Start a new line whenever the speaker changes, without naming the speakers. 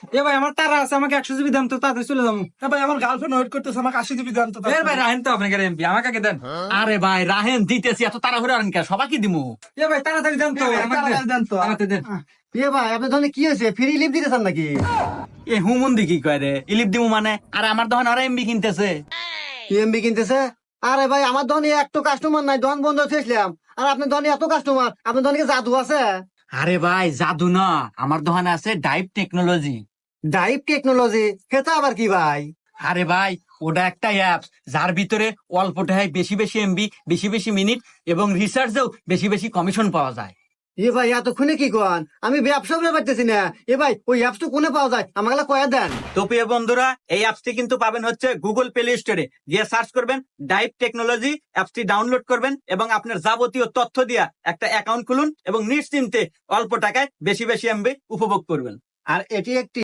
এ ভাই আমার তারা আছে, আমাকে 100 জিবি দেন তো, তাড়াতাড়ি চলে যাবো।
ভাই আমার গার্লফ্রেন্ড ওয়েট করতেছে, আমাকে 80 জিবি দেন তো।
এ ভাই রাহেন তো আপনাকে এমপি, আমাকে আগে দেন।
আরে ভাই রাহেন দিতেছি, এত তাড়াহুড়ো আনেন কে? সবাইকে দিমু।
এ ভাই তাড়াতাড়ি দেন তো,
এ ভাই,
আমাকে
তাড়াতাড়ি দেন তো।
তাড়াতাড়ি দেন।
এ ভাই আপনার ধরনের কি হয়েছে, ফ্রি লিপ দিতেছেন নাকি?
এ হুমুন্দি কি কয় রে, ইলিপ দিমু মানে? আরে আমার দোকান ওরা এমবি কিনতেছে।
ইএমবি কিনতেছে? আরে ভাই আমার ধরনের একটা কাস্টমার নাই, দোকান বন্ধ ছেড়েছিলাম। আর আপনার ধরনের এত কাস্টমার, আপনার ধরনের কি জাদু আছে?
আরে ভাই জাদু না, আমার দোকানে আছে ডাইভ টেকনোলজি।
Dive technology? সেটা আবার কি ভাই?
আরে ভাই ওটা একটা অ্যাপস, যার ভিতরে অল্প টাকায় বেশি বেশি এমবি, বেশি বেশি মিনিট এবং রিসার্চেও বেশি বেশি কমিশন পাওয়া যায়।
এ ভাই এতক্ষণে কি কন, আমি ব্যবসা করে পারতেছি না। এ ভাই ওই অ্যাপস তো কোনে পাওয়া যায়, আমাকে কয়া দেন।
তো প্রিয় বন্ধুরা, এই অ্যাপসটি কিন্তু পাবেন হচ্ছে গুগল প্লে স্টোরে, গিয়ে সার্চ করবেন ডাইভ টেকনোলজি, অ্যাপসটি ডাউনলোড করবেন এবং আপনার যাবতীয় তথ্য দিয়া একটা অ্যাকাউন্ট খুলুন এবং নিশ্চিন্তে অল্প টাকায় বেশি বেশি এমবি উপভোগ করবেন।
আর এটি একটি